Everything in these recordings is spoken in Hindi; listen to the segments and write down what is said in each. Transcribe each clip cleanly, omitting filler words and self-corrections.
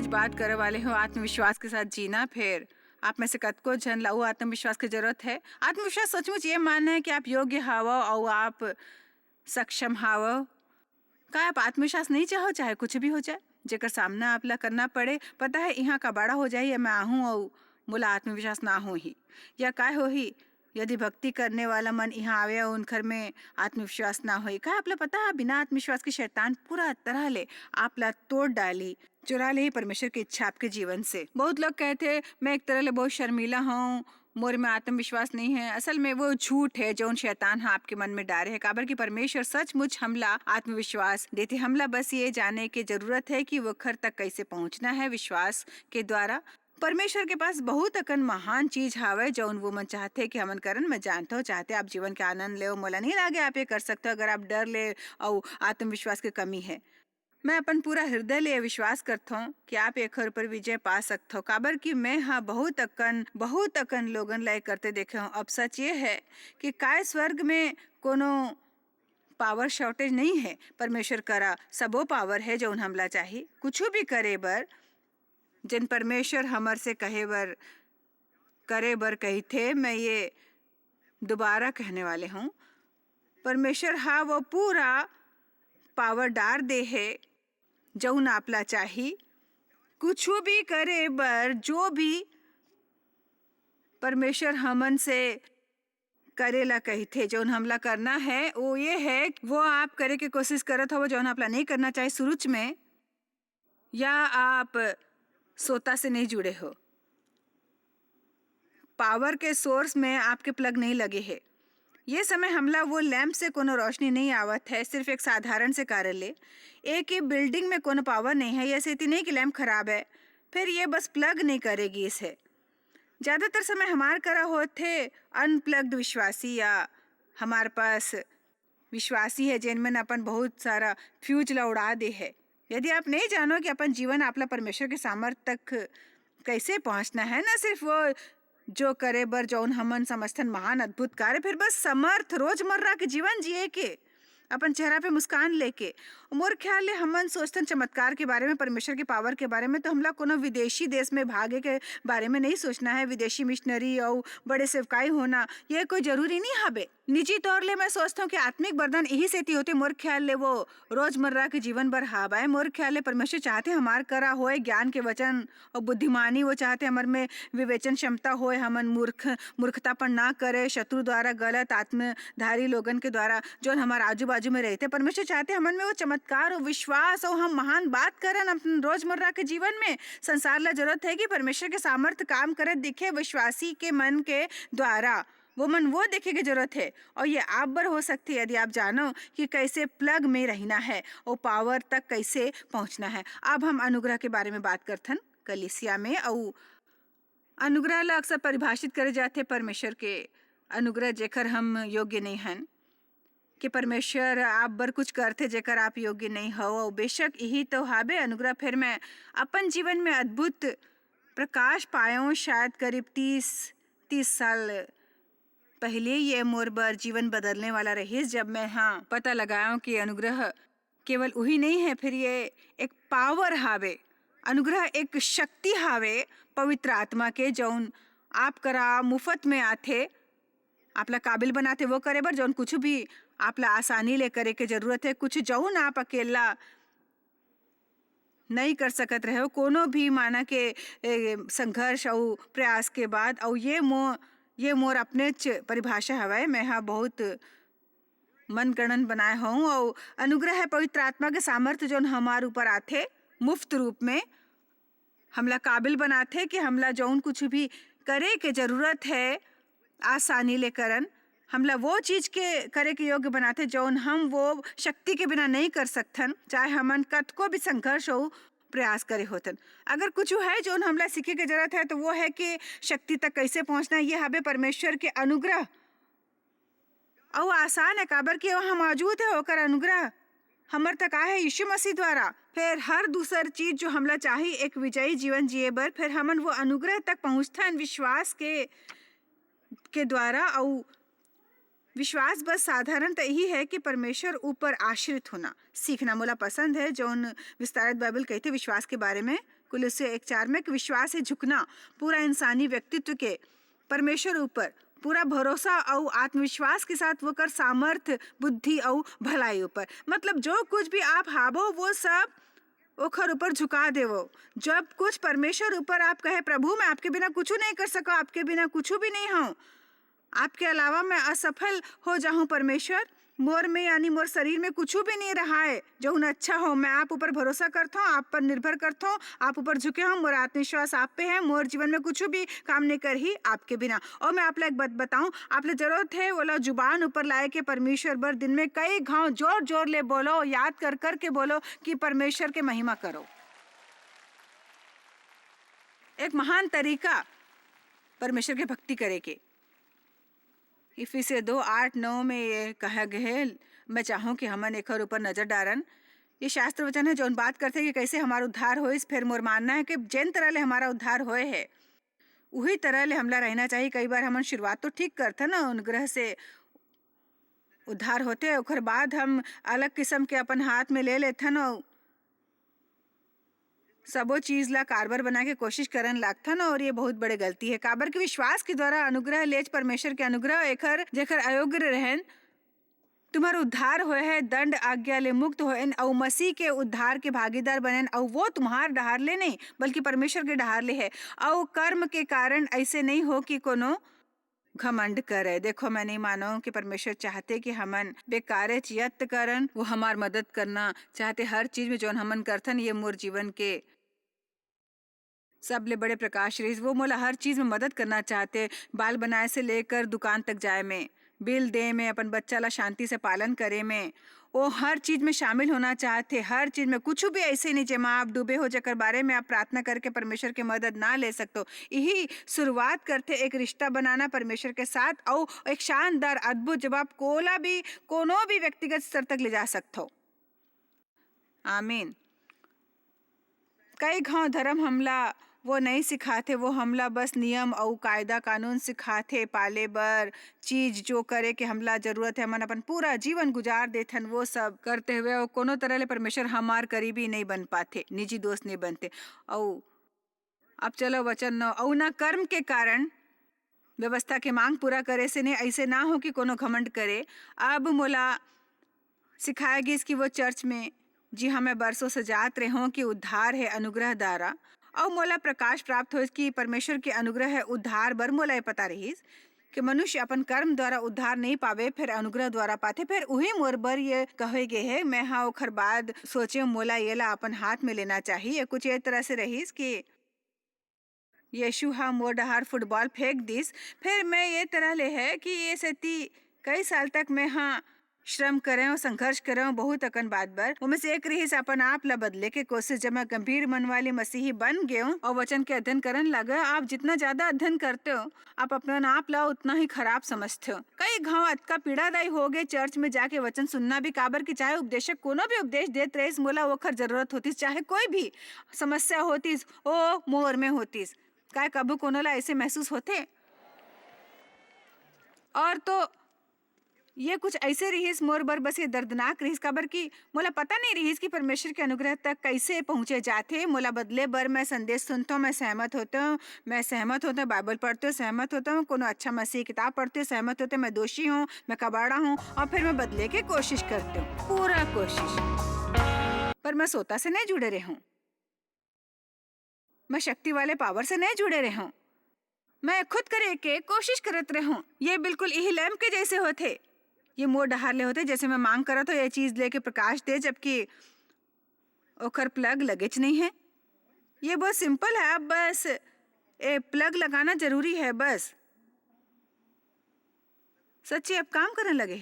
बात करे वाले हो आत्मविश्वास के साथ जीना। फिर आप में से कतको जन ला आत्मविश्वास की जरूरत है। आत्मविश्वास सचमुच ये मानना है कि आप योग्य हावो और आप सक्षम हावो। का आप आत्मविश्वास नहीं चाहो चाहे कुछ भी हो जाए, जेकर सामना आपला करना पड़े, पता है यहाँ का बड़ा हो जाए या मैं आहूँ और मोला आत्मविश्वास ना हो ही या काय हो ही। यदि भक्ति करने वाला मन यहाँ आवे और उन घर में आत्मविश्वास ना हो, का आपला पता है बिना आत्मविश्वास के शैतान पूरा तरह ले आपला तोड़ डाली, चुरा ले ही परमेश्वर की इच्छा आपके जीवन से। बहुत लोग कहते मैं एक तरह ले बहुत शर्मीला हूँ, मोर में आत्मविश्वास नहीं है। असल में वो झूठ है जो उन शैतान हाँ आपके मन में डाले है। काबर की परमेश्वर सचमुच हमला आत्मविश्वास देते। हमला बस ये जाने की जरूरत है कि वो घर तक कैसे पहुंचना है विश्वास के द्वारा। परमेश्वर के पास बहुत अकन महान चीज हावे जो वो मन चाहते कि हमन करन। मैं जानता हूँ चाहते आप जीवन के आनंद ले, मोला नहीं लागे आप ये कर सकते हो अगर आप डर ले और आत्मविश्वास की कमी है। मैं अपन पूरा हृदय ले विश्वास करता हूँ कि आप एक पर विजय पा सकते हो। काबर कि मैं हाँ बहुत अकन लोगन लाए करते देखे हूँ। अब सच ये है कि काय स्वर्ग में कोनो पावर शॉर्टेज नहीं है। परमेश्वर करा सबो पावर है जो हमला चाहिए कुछ भी करे बर। जिन परमेश्वर हमर से कहे बर करे बर कही थे, मैं ये दोबारा कहने वाले हूँ। परमेश्वर हाँ वो पूरा पावर डार दे है जो आपला चाहिए कुछ भी करे बर। जो भी परमेश्वर हमन से करेला कही थे जो हमला करना है वो ये है वो आप करे की कोशिश करत हो जो आपला नहीं करना चाहिए शुरू में, या आप सोता से नहीं जुड़े हो, पावर के सोर्स में आपके प्लग नहीं लगे है। ये समय हमला वो लैंप से कोनो रोशनी नहीं आवत है, सिर्फ एक साधारण से कारण ले एक ही बिल्डिंग में कोनो पावर नहीं है। ये स्थिति नहीं कि लैंप खराब है फिर ये बस प्लग नहीं करेगी इसे। ज़्यादातर समय हमार करा होते अनप्लग्ड विश्वासी या हमारे पास विश्वासी है जिनमें अपन बहुत सारा फ्यूज ला उड़ा दे है। यदि आप नहीं जानो कि अपन जीवन आपला परमेश्वर के सामर्थ्य तक कैसे पहुंचना है, ना सिर्फ वो जो करे बर जौन हमन समर्थन महान अद्भुत कार्य, फिर बस समर्थ रोजमर्रा के जीवन जिए के अपन चेहरा पे मुस्कान लेके। मोर ख्याल ले हमन सोचतन चमत्कार के बारे में, परमेश्वर के पावर के बारे में, तो हमला कोनो विदेशी देश में भागे के बारे में नहीं सोचना है। विदेशी मिशनरी और बड़े सेवकाई होना ये कोई जरूरी नहीं हबे। निजी तौर ले मैं सोचता हूँ कि आत्मिक वरदान यही सेती होते। मोर ख्याल ले वो रोजमर्रा के जीवन भर हावा है। मोर ख्याल ले परमेश्वर चाहते हमार करा होए ज्ञान के वचन और बुद्धिमानी, वो चाहते हमार में विवेचन क्षमता होए, हमन मूर्खतापन ना करे शत्रु द्वारा, गलत आत्मधारी लोगन के द्वारा जो हमारे आजू बाजू में रहते। परमेश्वर चाहते हमन में वो चमत्कार और विश्वास और हम महान बात करन अपन रोजमर्रा के जीवन में। संसार ला जरूरत है कि परमेश्वर के सामर्थ्य काम करे दिखे विश्वासी के मन के द्वारा। वो मन वो देखे की जरूरत है और ये आप बर हो सकती है यदि आप जानो कि कैसे प्लग में रहना है और पावर तक कैसे पहुंचना है। अब हम अनुग्रह के बारे में बात करथन कलीसिया में। और अनुग्रह ला अक्सर परिभाषित करे जाते परमेश्वर के अनुग्रह जेकर हम योग्य नहीं हन, कि परमेश्वर आप बर कुछ करते जेकर आप योग्य नहीं हो। और बेशक यही तो हाबे अनुग्रह। फिर मैं अपन जीवन में अद्भुत प्रकाश पाया शायद करीब 30 साल पहले ये मोर बर जीवन बदलने वाला रही जब मैं हाँ पता लगाया कि अनुग्रह केवल वही नहीं है, फिर ये एक पावर हावे। अनुग्रह एक शक्ति हावे पवित्र आत्मा के जौन आप करा मुफ्त में आते, आपला काबिल बनाते वो करे बर जौन कुछ भी आपला आसानी ले करे के जरूरत है। कुछ जौन आप अकेला नहीं कर सकत रहे हो कोनो भी माना के संघर्ष और प्रयास के बाद। और ये मोर अपने परिभाषा हवाए। मैं हाँ बहुत मनगणन बनाए हूँ। और अनुग्रह है पवित्र आत्मा के सामर्थ्य जो हमारे ऊपर आते मुफ्त रूप में, हमला काबिल बनाते कि हमला जौन कुछ भी करे के जरूरत है आसानी ले करन, हमला वो चीज के करे के योग्य बनाते जौन हम वो शक्ति के बिना नहीं कर सकथन, चाहे हमन कतको भी संघर्ष हो प्रयास करे होतन। अगर कुछ है जो हमला सीखे के जरूरत है तो वो है कि शक्ति तक कैसे पहुंचना। ये हबे परमेश्वर के अनुग्रह। और आसान है काबर कि वहाँ मौजूद है होकर अनुग्रह हमर तक आए यीशु मसीह द्वारा। फिर हर दूसर चीज जो हमला चाहिए एक विजयी जीवन जिए बर, फिर हमन वो अनुग्रह तक पहुँचथन विश्वास के द्वारा। और विश्वास बस साधारणतः यही है कि परमेश्वर ऊपर आश्रित होना सीखना। मोला पसंद है जौन विस्तारित बाइबल कहते विश्वास के बारे में कुलुस्से 1:4 में कि विश्वास से झुकना पूरा इंसानी व्यक्तित्व के परमेश्वर ऊपर पूरा भरोसा और आत्मविश्वास के साथ वो कर सामर्थ्य बुद्धि और भलाई ऊपर, मतलब जो कुछ भी आप हावो वो सब ओखर ऊपर झुका देवो। जब कुछ परमेश्वर ऊपर आप कहे प्रभु मैं आपके बिना कुछ नहीं कर सका, आपके बिना कुछ भी नहीं हूँ, आपके अलावा मैं असफल हो जाऊं परमेश्वर, मोर में यानी मोर शरीर में कुछ भी नहीं रहा है जो उन अच्छा हो, मैं आप ऊपर भरोसा करता हूँ, आप पर निर्भर करता हूँ, आप ऊपर झुके हूँ, मोर आत्मविश्वास आप पे है, मोर जीवन में कुछ भी काम नहीं कर ही आपके बिना। और मैं आप एक बात बताऊँ, आप ले जरूरत है बोला जुबान ऊपर लाए के परमेश्वर बर दिन में कई घाव जोर जोर ले बोलो, याद कर कर के बोलो कि परमेश्वर के महिमा करो। एक महान तरीका परमेश्वर के भक्ति करे के इफिसे 2:8-9 में ये कहा गया है, मैं चाहूँ कि हमन एक और ऊपर नजर डारन। ये शास्त्र वचन है जो बात करते हैं कि कैसे हमारा उद्धार होइस, फिर मोर मानना है कि जिन तरह ले हमारा उद्धार होए है वही तरह ले हमला रहना चाहिए। कई बार हमन शुरुआत तो ठीक करते ना, अनुग्रह से उद्धार होते ओकर बाद हम अलग किस्म के अपन हाथ में ले लेते न, सबो चीज ला कारबर बना के कोशिश करन लागथा न, और ये बहुत बड़े गलती है। काबर के विश्वास के द्वारा अनुग्रह लेज परमेश्वर के अनुग्रह एकर जेकर अयोग्य रहन तुम्हारा उद्धार होए है, दंड आज्ञा ले मुक्त होएन और मसीह के उद्धार के भागीदार बनेन, और वो तुम्हार डहार ले नहीं बल्कि परमेश्वर के डहार ले है। और कर्म के कारण ऐसे नहीं हो कि कोनो घमंड करे। देखो मैं नहीं मानो कि परमेश्वर चाहते कि हमन बेकारे यत्न करन, वो हमार मदद करना चाहते हर चीज में जो हमन करथन। ये मोर जीवन के सबले बड़े प्रकाश रहीस, वो मोला हर चीज में मदद करना चाहते, बाल बनाए से लेकर दुकान तक जाए में, बिल दे में, अपन बच्चा ला शांति से पालन करे में, वो हर चीज में शामिल होना चाहते। हर चीज में कुछ भी ऐसे नहीं जेमा आप डूबे हो जकर बारे में आप प्रार्थना करके परमेश्वर की मदद ना ले सकते। यही शुरुआत करते एक रिश्ता बनाना परमेश्वर के साथ, और एक शानदार अद्भुत जवाब कोला भी कोनो भी व्यक्तिगत स्तर तक ले जा सकते हो। आमीन। कई घाव धर्म हमला वो नहीं सिखाते, वो हमला बस नियम और कायदा कानून सिखाते पाले बर, चीज जो करे के हमला जरूरत है हमन अपन पूरा जीवन गुजार देथन, वो सब करते हुए और कोनो तरह ले परमेश्वर हमार करीबी नहीं बन पाते, निजी दोस्त नहीं बनते। और अब चलो वचन न और ना कर्म के कारण व्यवस्था के मांग पूरा करे से नहीं, ऐसे ना हो कि कोनो घमंड करे। अब मोला सिखाया गया कि वो चर्च में जी हाँ मैं बरसों से जात रहे हूँ कि उद्धार है अनुग्रह द्वारा, और मोला प्रकाश प्राप्त हो कि परमेश्वर के अनुग्रह है उद्धार बर। मोला ये पता रहीस कि मनुष्य अपन कर्म द्वारा उद्धार नहीं पावे, फिर अनुग्रह द्वारा पाते। फिर वही मोर बर ये कहे गे है, मैं हाँ ओखर बाद सोचे मोला ये ला अपन हाथ में लेना चाहिए। कुछ ये तरह से रहीस कि यीशु हाँ मोर डहार फुटबॉल फेंक दिस। फिर मैं ये तरह ले है कि ये सती कई साल तक मैं हाँ श्रम करें और संघर्ष करें बहुत अकन बात बर। उनमें से एक रही अपन आप ला बदले के कोशिश, जब मैं गंभीर मन वाली मसीही बन गए और वचन के अध्ययन करन लगा। आप जितना ज्यादा अध्ययन करते हो आप अपना आप ला उतना ही खराब समझते हो। कई घाव अतका पीड़ादायी हो गए चर्च में जाके वचन सुनना भी, काबर की चाहे उपदेशक कोनो भी उपदेश देते रहे मोला ओखर जरूरत होती, चाहे कोई भी समस्या होती ओ मोर में होती, काय कबू कोनो ला ऐसे महसूस होते। और तो ये कुछ ऐसे रहीस मोर बर बस ये दर्दनाक रहीस, काबर की मोला पता नहीं रहीस कि परमेश्वर के अनुग्रह तक कैसे पहुंचे जाते। मोला बदले बर मैं संदेश सुनता हूँ, मैं सहमत होता हूँ, बाइबल पढ़ते हूँ, सहमत होता हूँ, कोनो अच्छा मसीह किताब पढ़ते हूँ, सहमत होते, मैं दोषी हूँ, मैं कबाड़ा हूँ, और फिर मैं बदले की कोशिश करती हूँ, पूरा कोशिश, पर मैं सोता से नहीं जुड़े रहे हूँ, मैं शक्ति वाले पावर से नहीं जुड़े रहे हूँ, मैं खुद करे के कोशिश करत रहे हूँ। ये बिल्कुल यही लैंप के जैसे होते, ये मोर डहार ले होते, जैसे मैं मांग करा तो ये चीज लेके प्रकाश दे, जबकि ओखर प्लग लगेज नहीं है। ये बहुत सिंपल है, अब बस ए प्लग लगाना जरूरी है बस। सच्ची अब काम करने लगे,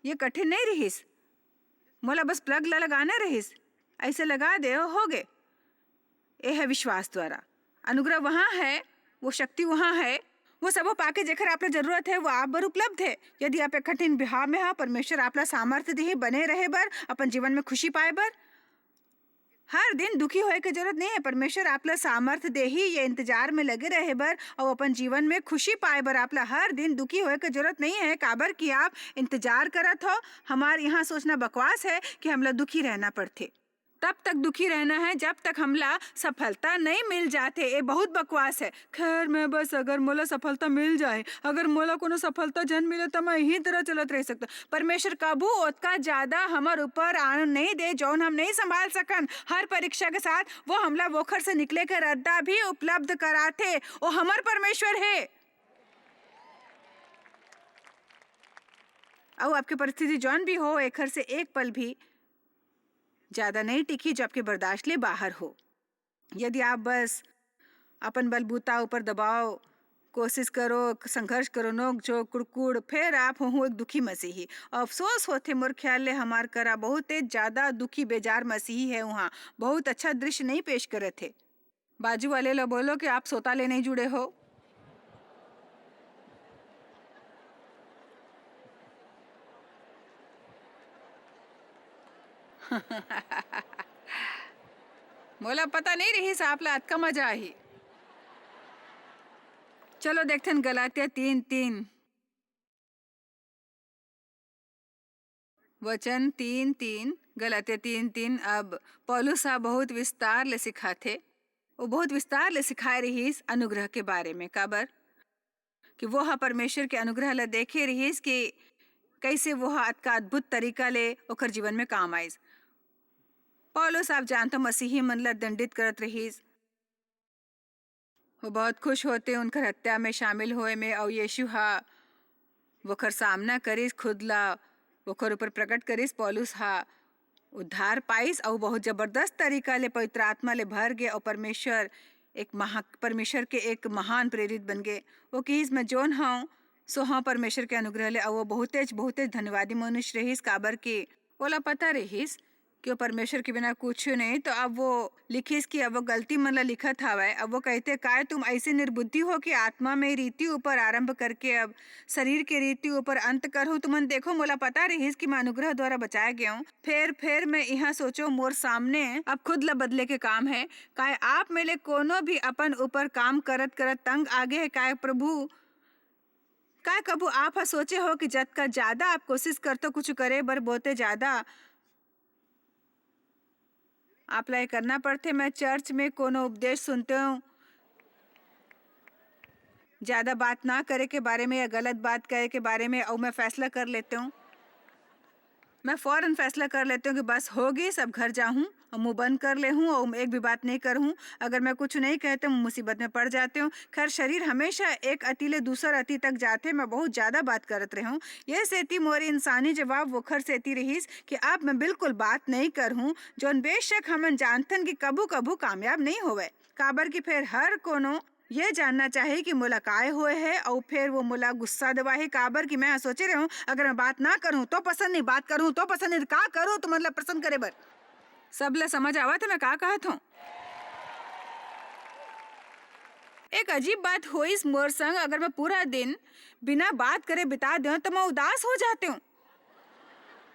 ये कठिन नहीं रहीस, मोला बस प्लग ला लगाना रहीस, ऐसे लगा दे हो गए। ये है विश्वास द्वारा अनुग्रह, वहाँ है वो शक्ति, वहाँ है वो सबो पाके जेकर आपला जरूरत है वो आप बर उपलब्ध है। यदि आप एक कठिन बिहाव में हा, परमेश्वर आपला सामर्थ्य दे बने रहे बर, अपन जीवन में खुशी पाए बर। हर दिन दुखी होए के जरूरत नहीं है, परमेश्वर आपला सामर्थ्य दे ही ये इंतजार में लगे रहे बर और अपन जीवन में खुशी पाए बर। आपला हर दिन दुखी होए के जरूरत नहीं है, काबर कि आप इंतजार करत हो। हमारे यहाँ सोचना बकवास है कि हमला दुखी रहना पड़ते, तब तक दुखी रहना है जब तक हमला सफलता नहीं मिल जाते। ये बहुत बकवास है। खैर मैं बस अगर मोला सफलता मिल जाए, अगर मोला कोनो सफलता जन मिले तो मैं यही तरह चलत रह सकता। परमेश्वर कबू ओतका ज्यादा हमार ऊपर आन नहीं दे जौन हम नहीं संभाल सकन। हर परीक्षा के साथ वो हमला वोखर से निकले के रद्दा भी उपलब्ध कराते। वो हमार परमेश्वर है। और आपकी परिस्थिति जौन भी हो, एक से एक पल भी ज्यादा नहीं टिकी जो आपके बर्दाश्त ले बाहर हो। यदि आप बस अपन बलबूता ऊपर दबाओ, कोशिश करो, संघर्ष करो, नोक जो कुड़कुड़, फिर आप हो एक दुखी मसीही। अफसोस होते मोर ख्याल ले हमार करा बहुत ज्यादा दुखी बेजार मसीही है। वहाँ बहुत अच्छा दृश्य नहीं पेश करे थे। बाजू वाले लो बोलो कि आप सोता ले नहीं जुड़े हो। मोला पता नहीं रही साहब ला अतका मजा ही। चलो देखते हैं गलातिया 3:3 वचन 3:3 गलातिया 3:3। अब पौलुस बहुत विस्तार ले सिखाथे। वो बहुत विस्तार ले सिखाए रहीस अनुग्रह के बारे में। काबर कि वो हा परमेश्वर के अनुग्रह ला देखे रहीस कि कैसे वो हा अतका अद्भुत तरीका ले ओकर जीवन में काम आइस। पौलुस आप जानते मसीही मन ला दंडित करत रहीस। वो बहुत खुश होते उनकर हत्या में शामिल होए में। और यीशु हा वोकर सामना करिस, खुद ला वोकर ऊपर प्रकट करिस। पौलुस हा उद्धार पाइस और बहुत जबरदस्त तरीका ले पवित्र आत्मा ले भर गए और परमेश्वर के एक महान प्रेरित बन गए। वो किस मैं जोन हाँ सो हाँ परमेश्वर के अनुग्रह ले। और वो बहुत धन्यवादी मनुष्य रहीस। काबर के ओला पता रहीस कि वो परमेश्वर के बिना कुछ नहीं। तो अब वो लिखिस कि अब वो गलती मन ला लिखत हवै। अब वो कहते काय तुम ऐसे निर्बुद्धि हो कि आत्मा में रीति ऊपर आरंभ करके अब शरीर के रीति ऊपर अंत करो। तुमन देखो मोला पता रहीस कि मैं अनुग्रह द्वारा बचाया गया हूँ। फिर मैं यहाँ सोचो मोर सामने अब खुद ला बदले के काम है। काय आप मेले कोनो भी अपन ऊपर काम करत करत तंग आगे है। काय प्रभु काय कबू आप हा सोचे हो कि जतका ज्यादा आप कोशिश करते कुछ करे बर बोते ज्यादा आप ला करना पड़ते। मैं चर्च में कोनो उपदेश सुनते हूँ ज्यादा बात ना करे के बारे में या गलत बात करे के बारे में, और मैं फैसला कर लेती हूँ। मैं फौरन फैसला कर लेती हूँ कि बस होगी, सब घर जाऊँ और मुंह बंद कर ले हूँ और एक भी बात नहीं करूँ। अगर मैं कुछ नहीं कहते हूँ मुसीबत में पड़ जाते हूँ। खैर शरीर हमेशा एक अति ले दूसर अति तक जाते। मैं बहुत ज़्यादा बात करत रही हूँ। ये सेती मोरी इंसानी जवाब वोखर सेती रहीस कि अब मैं बिल्कुल बात नहीं कर हूँ। जोन बेशक हमन जानथन कि कबू कबू कामयाब नहीं होवे। काबर कि फिर हर कोनो ये जानना चाहिए कि मोला काय होए है और फिर वो मोला गुस्सा दिवाही। काबर कि मैं सोचे रही हूँ अगर मैं बात ना करूँ तो पसंद नहीं, बात करूँ तो पसंद नहीं, का करूँ तो मतलब पसंद करे बर। सब ला समझ आवा था मैं का कहत हूँ। एक अजीब बात होइस मोर संग। अगर मैं पूरा दिन बिना बात करे बिता दूं तो मैं उदास हो जाती हूँ।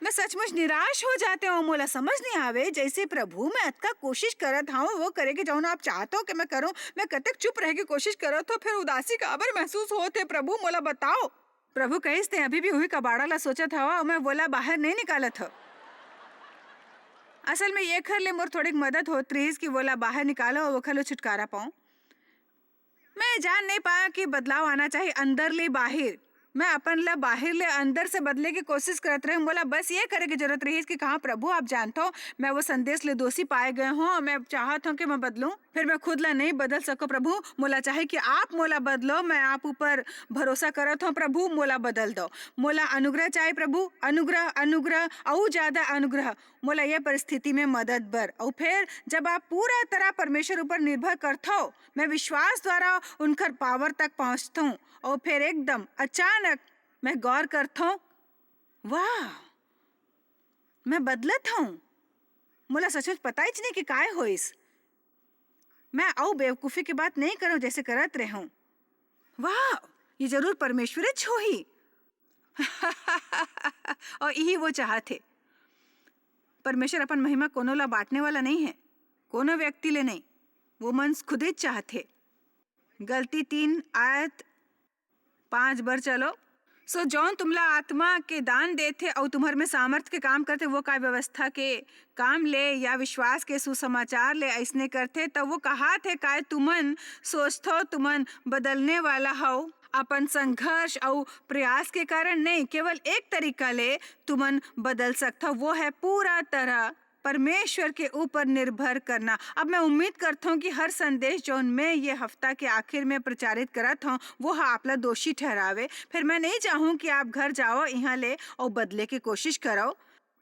मैं सचमुच निराश हो जाते हूँ। मोला समझ नहीं आवे जैसे प्रभु मैं अतका कोशिश करत हूँ वो करे के जौन आप चाहते हो कि मैं करूँ, मैं कतक चुप रह के कोशिश करो तो फिर उदासी काबर महसूस होते। प्रभु मोला बताओ। प्रभु कहिसते अभी भी वही कबाड़ा ला सोचत हवा और मैं बोला बाहर नहीं निकालत हो। असल में ये खर ले मोर थोड़ी मदद होत रहीस कि बोला बाहर निकालो और वो खलो छुटकारा पाऊँ। मैं जान नहीं पाया कि बदलाव आना चाहिए अंदर ले बाहर। मैं अपन ला बाहर ले अंदर से बदले की कोशिश करत रही हूँ। बोला बस ये करे की जरूरत रही कि कहाँ प्रभु आप जानते हो मैं वो संदेश ले दोषी पाए गए हूँ और मैं चाहत हूँ कि मैं बदलूं। फिर मैं खुद ला नहीं बदल सको। प्रभु मोला चाहे कि आप मोला बदलो। मैं आप ऊपर भरोसा करत हूँ। प्रभु मोला बदल दो। मोला अनुग्रह चाहिए प्रभु, अनुग्रह अनुग्रह और ज्यादा अनुग्रह मोला ये परिस्थिति में मदद बर। और फिर जब आप पूरा तरह परमेश्वर ऊपर निर्भर करते हो मैं विश्वास द्वारा उनकर पावर तक पहुँचता हूँ। और फिर एकदम अचानक मैं गौर करता हूँ वाह मैं बदलत हूँ। मोला सचमुच पता ही नहीं कि काय होइस। मैं औ बेवकूफ़ी की बात नहीं करूँ जैसे करत रहे हूँ। वाह ये जरूर परमेश्वर छो ही। और यही वो चाहते। परमेश्वर अपन महिमा कोनो ला बांटने वाला नहीं है, कोनो व्यक्ति ले नहीं। वो मन खुद ही चाहते। गलती 3 आयत 5 बर चलो। सो जौन तुमला आत्मा के दान देथे और तुम्हार में सामर्थ्य के काम करते वो काय व्यवस्था के काम ले या विश्वास के सुसमाचार ले ऐसने करथे तब वो कहा थे काय तुमन सोचथो तुमन बदलने वाला हो अपन संघर्ष और प्रयास के कारण नहीं, केवल एक तरीका ले तुमन बदल सकता, वो है पूरा तरह परमेश्वर के ऊपर निर्भर करना। अब मैं उम्मीद करता हूँ कि हर संदेश जो मैं ये हफ्ता के आखिर में प्रचारित करत हूँ वो आपला दोषी ठहरावे। फिर मैं नहीं चाहूँ कि आप घर जाओ यहाँ ले और बदले की कोशिश करो।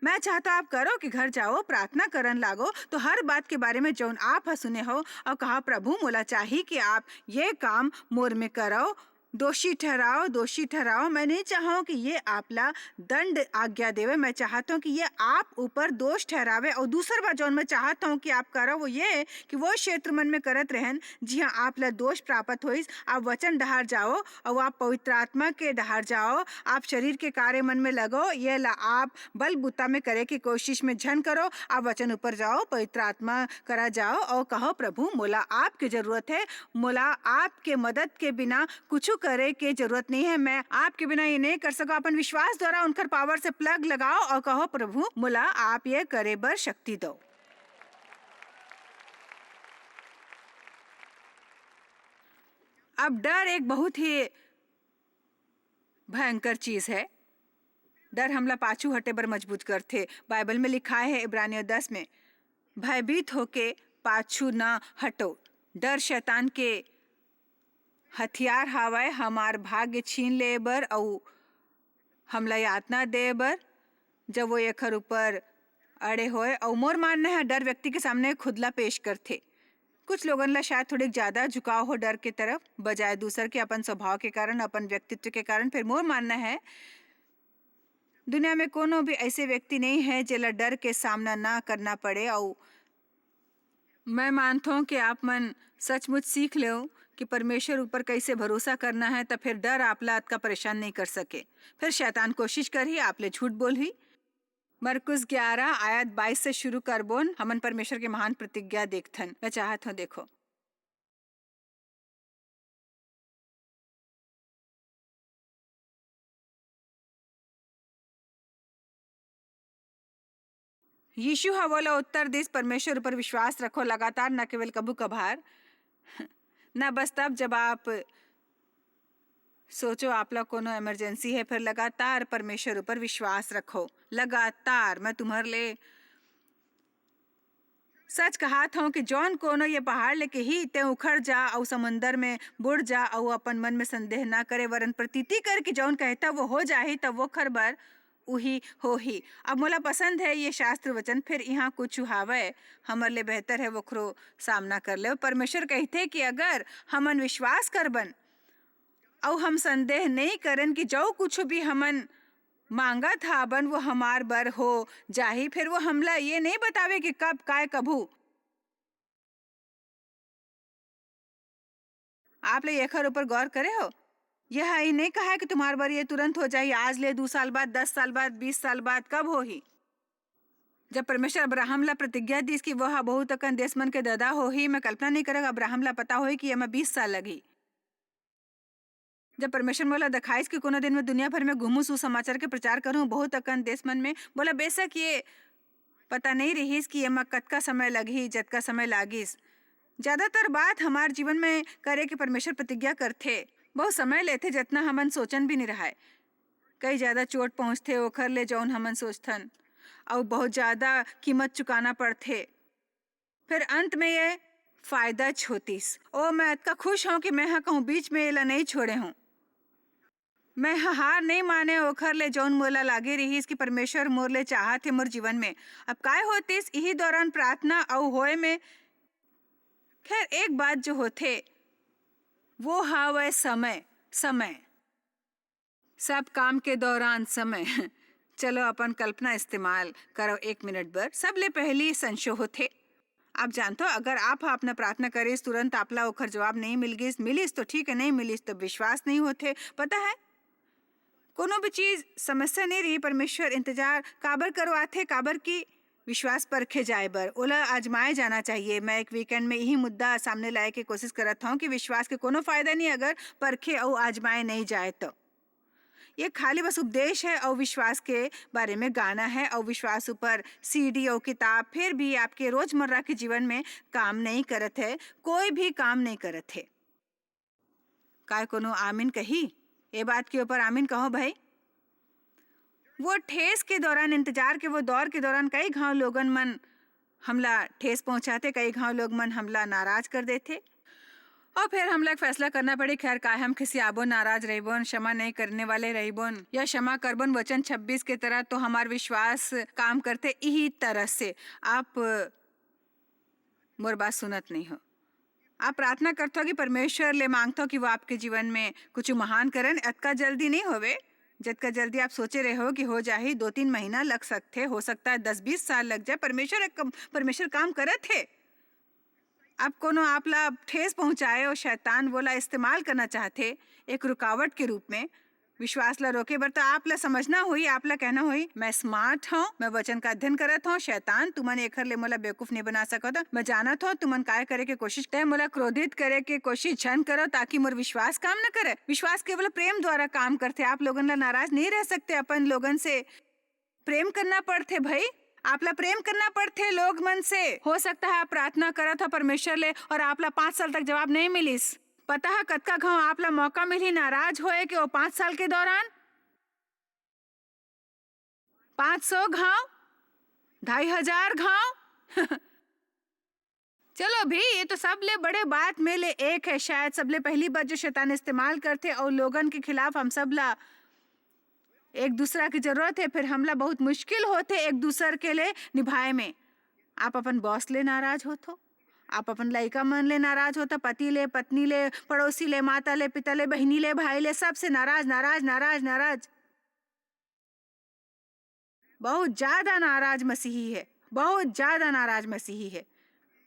मैं चाहता आप करो कि घर जाओ प्रार्थना करन लागो तो हर बात के बारे में जौन आप सुने हो और कहा प्रभु मोला चाहिए कि आप ये काम मोर में करो, दोषी ठहराओ, दोषी ठहराओ। मैं नहीं चाहूँ कि ये आपला दंड आज्ञा देवे, मैं चाहता हूँ कि ये आप ऊपर दोष ठहरावे। और दूसर बात जौन मैं चाहता हूँ कि आप करो वो ये कि वो क्षेत्र मन में करत रहन जी हाँ आपला दोष प्राप्त होइस, आप वचन डहार जाओ और आप पवित्र आत्मा के डहार जाओ, आप शरीर के कार्य मन में लगो, ये ला आप बल बुता में करे की कोशिश में झन करो, आप वचन ऊपर जाओ, पवित्र आत्मा करा जाओ और कहो प्रभु मोला आपकी जरूरत है, मोला आपके मदद के बिना कुछ करे के जरूरत नहीं है, मैं आपके बिना ये नहीं कर सका। अपन विश्वास द्वारा उनकर पावर से प्लग लगाओ और कहो प्रभु मोला आप ये करे बर शक्ति दो। अब डर एक बहुत ही भयंकर चीज है। डर हमला पाछू हटे बर मजबूत करते। बाइबल में लिखा है इब्रानियों 10 में, भयभीत होके पाछू ना हटो। डर शैतान के हथियार हावय हमार भाग्य छीन ले बर और हमला यातना दे बर जब वो एकर ऊपर अड़े होए। और मोर मानना है डर व्यक्ति के सामने खुदला पेश करते। कुछ लोगन ला शायद थोड़ी ज्यादा झुकाव हो डर के तरफ बजाय दूसर के अपन स्वभाव के कारण, अपन व्यक्तित्व के कारण। फिर मोर मानना है दुनिया में कोनो भी ऐसे व्यक्ति नहीं है जेला डर के सामना ना करना पड़े। और मैं मानता हूँ कि आप मन सचमुच सीख लो कि परमेश्वर ऊपर कैसे भरोसा करना है, तो फिर डर आपला का परेशान नहीं कर सके। फिर शैतान कोशिश कर ही आपले झूठ बोल ही। मरकुस 11 आयत 22 से शुरू कर बोन हमन परमेश्वर के महान प्रतिज्ञा देखथन। मैं चाहत हूँ देखो, यीशु हवोला उत्तर दिस परमेश्वर ऊपर विश्वास रखो लगातार, न केवल कभू कभार, न बस तब जब आप सोचो आपला कोनो इमरजेंसी है। फिर लगातार परमेश्वर ऊपर विश्वास रखो लगातार। मैं तुम्हारे लिए सच कहात हूँ कि जौन कोनो ये पहाड़ लेके ही ते उखड़ जा और समुंदर में बुड़ जा और अपन मन में संदेह ना करे, वरन प्रतीति कर कि जौन कहता वो हो जाही तब वो खरबर उही हो ही। अब मोला पसंद है ये शास्त्र वचन। फिर यहाँ कुछ हावे हमर ले बेहतर है वोखरो सामना कर ले। परमेश्वर कहते कि अगर हमन विश्वास करबन और हम संदेह नहीं करन कि जो कुछ भी हमन मांगा था बन वो हमार बर हो जाही। फिर वो हमला ये नहीं बतावे कि कब काय कभू। आप ले एकर ऊपर गौर करे हो, यह ही नहीं कहा है कि तुम्हार बर ये तुरंत हो जाए, आज ले 2 साल बाद, 10 साल बाद, 20 साल बाद, कब हो ही। जब परमेश्वर अब्राहम ला प्रतिज्ञा दी कि वह बहुत अकन देशमन के दादा हो ही, मैं कल्पना नहीं करेगा अब्राहम ला पता हो कि यह 20 साल लगी। जब परमेश्वर मोला दिखाइस कि कोनो दिन में दुनिया भर में घूमू सुसमाचार के प्रचार करूं बहुत अकन देश मन में, बोला बेशक ये पता नहीं रहीस कि एमा कतका समय लगही, जतका समय लागिस। ज्यादातर बात हमार जीवन में करे के परमेश्वर प्रतिज्ञा करथे बहुत समय लेथे जितना हमन सोचन भी नहीं रहा है। कई ज्यादा चोट पहुंचथे ओखर ले जौन हमन सोचथन और बहुत ज्यादा कीमत चुकाना पड़थे। फिर अंत में ये फायदा छोतीस। ओ मैं इतना खुश हूँ कि मैं हाँ कहूँ बीच में एला नहीं छोड़े हूँ। मैं हार नहीं माने ओखर ले जौन मोला लागे रहीस कि परमेश्वर मोर ले चाहत है मोर जीवन में। अब काय होतीस यही दौरान प्रार्थना और होए में। खैर एक बात जो होते वो हावे समय, समय सब काम के दौरान समय। चलो अपन कल्पना इस्तेमाल करो 1 मिनट बर। सब ले पहली संशय होते। आप जानते हो अगर आप अपना प्रार्थना करेस तुरंत आपला ओखर जवाब नहीं मिलिस तो ठीक है, नहीं मिलिस तो विश्वास नहीं होते। पता है कोनो भी चीज समस्या नहीं रही, परमेश्वर इंतजार काबर करवाथे, काबर की विश्वास परखे जाए बर, ओला आजमाए जाना चाहिए। मैं एक वीकेंड में यही मुद्दा सामने लाए के कोशिश करत हूँ कि विश्वास के कोनो फायदा नहीं अगर परखे और आजमाए नहीं जाए तो। ये खाली बस उपदेश है और विश्वास के बारे में गाना है और विश्वास ऊपर सीडी और किताब फिर भी आपके रोजमर्रा के जीवन में काम नहीं करत है, कोई भी काम नहीं करत है। काय कोनो आमीन कही? ये बात के ऊपर आमीन कहो भाई। वो ठेस के दौरान, इंतजार के वो दौर के दौरान कई घाव लोगन मन हमला ठेस पहुंचाते, कई घाव लोग मन हमला नाराज कर देते और फिर हमला एक फैसला करना पड़ी, खैर का हम किसी आबो नाराज रहीबोन, क्षमा नहीं करने वाले रहीबोन या क्षमा करबोन वचन 26 के तरह। तो हमार विश्वास काम करते यही तरह से। आप मोर बात सुनत नहीं हो। आप प्रार्थना करते हो कि परमेश्वर ले मांगते हो कि वो आपके जीवन में कुछ महान करन। अतका जल्दी नहीं होवे जितना जल्दी आप सोचे रहे हो कि हो जाए। 2-3 महीना लग सकते, हो सकता है 10-20 साल लग जाए। परमेश्वर काम करत है। आप कोनो आपला ठेस पहुंचाए और शैतान बोला इस्तेमाल करना चाहते एक रुकावट के रूप में विश्वास ला रोके बर, तो आप ला समझना हुई, आप ला कहना हुई मैं स्मार्ट हूँ, मैं वचन का अध्ययन करत हूँ। शैतान तुमन एकर ले मोला बेवकूफ नहीं बना सकता। मैं जानत हूँ तुमन काय करे के कोशिश करे, मोला क्रोधित करे के कोशिश छन करो ताकि मोर विश्वास काम न करे। विश्वास केवल प्रेम द्वारा काम करते। आप लोगन ला नाराज नहीं रह सकते, अपन लोगन से प्रेम करना पड़ते भाई। आपला प्रेम करना पड़ते लोग मन से। हो सकता है आप प्रार्थना करत हो परमेश्वर ले और आपला 5 साल तक जवाब नहीं मिलिस। पता है कतका घाव आपला मौका मिली नाराज होए कि वो 5 साल के दौरान 500 घाव, 2500 घाव चलो भी ये तो सब ले बड़े बात में ले एक है। शायद सबले पहली बात जो शैतान इस्तेमाल करते और लोगन के खिलाफ हम सब ला एक दूसरा की जरूरत है, फिर हमला बहुत मुश्किल होते एक दूसर के लिए निभाए में। आप अपन बॉस ले नाराज होतो, आप अपन लड़का मन ले नाराज होता, पति ले, पत्नी ले, पड़ोसी ले, माता ले, पिता ले, बहनी ले, भाई ले, सबसे नाराज नाराज नाराज नाराज। बहुत ज्यादा नाराज मसीही है, बहुत ज्यादा नाराज मसीही है,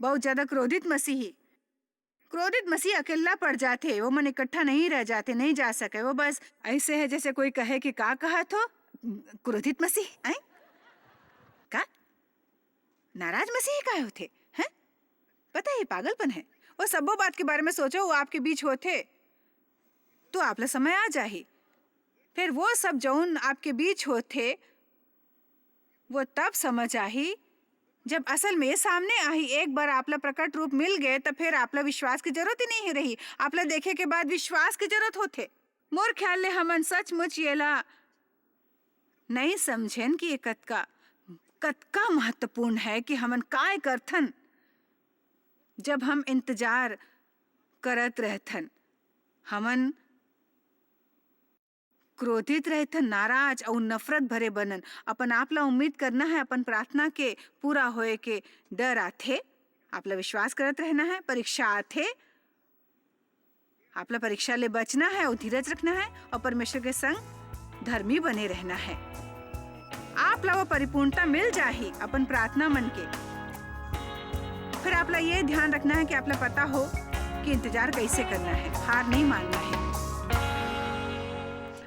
बहुत ज्यादा क्रोधित मसीही। क्रोधित मसीह अकेला पड़ जाते, वो मन इकट्ठा नहीं रह जाते, नहीं जा सके। वो बस ऐसे है जैसे कोई कहे कि का कहा तो क्रोधित मसीह का नाराज मसीह का होते हैं। पता है पागलपन है। वो सबो बात के बारे में सोचो, वो आपके बीच होते तो आप ला समय आ जाही। फिर वो सब जौन आपके बीच होते वो तब समझ आही जब असल में सामने आई। एक बार आपला प्रकट रूप मिल गए तो फिर आपला विश्वास की जरूरत ही नहीं रही। आपला देखे के बाद विश्वास की जरूरत होते। मोर ख्याल ले हमन सचमुच येला नहीं समझेन कि ये कतका महत्वपूर्ण है कि हमन काय करथन जब हम इंतजार करत रहथन। हमन क्रोधित रहथन, नाराज और नफरत भरे बनन। अपन आपला उम्मीद करना है, अपन प्रार्थना के पूरा होए के डर आथे। आपला विश्वास करत रहना है। परीक्षा आथे, आपला परीक्षा ले बचना है और धीरज रखना है और परमेश्वर के संग धर्मी बने रहना है। आपला वो परिपूर्णता मिल जाही अपन प्रार्थना मन के। फिर आपला ये ध्यान रखना है कि आपला पता हो कि इंतजार कैसे करना है, हार नहीं मानना है।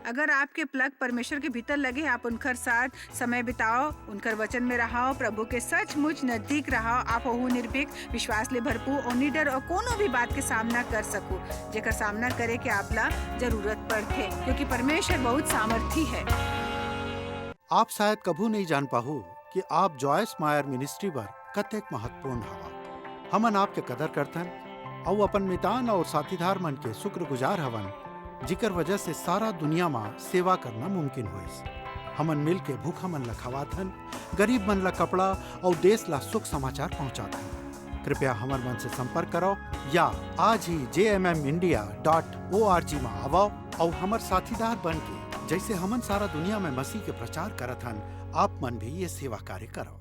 अगर आपके प्लग परमेश्वर के भीतर लगे, आप उनकर साथ समय बिताओ, उनकर वचन में रहो, प्रभु के सचमुच नजदीक रहो। आप हो निर्भीक, विश्वास ले भरपूर और निडर और कोनो भी बात के सामना कर सको जेकर सामना करे के आपला जरूरत पड़ते, क्योंकि परमेश्वर बहुत सामर्थी है। आप शायद कभू नहीं जान पाहु कि आप जॉयस मायर मिनिस्ट्री पर कतेक महत्वपूर्ण हवा। हमन आपके कदर करथन और अपन मितान और साथीदार मन के शुक्रगुजार हवन, जिकर वजह से सारा दुनिया में सेवा करना मुमकिन होइस। हमन मिल के भूखा मन ला खवाथन, गरीब मन ला कपड़ा और देश ला सुख समाचार पहुंचाथन। कृपया हमर मन से संपर्क करो या आज ही jmmindia.org में आवो और हमर साथीदार बन के जैसे हमन सारा दुनिया में मसीह के प्रचार करत हन, आप मन भी ये सेवा कार्य करो।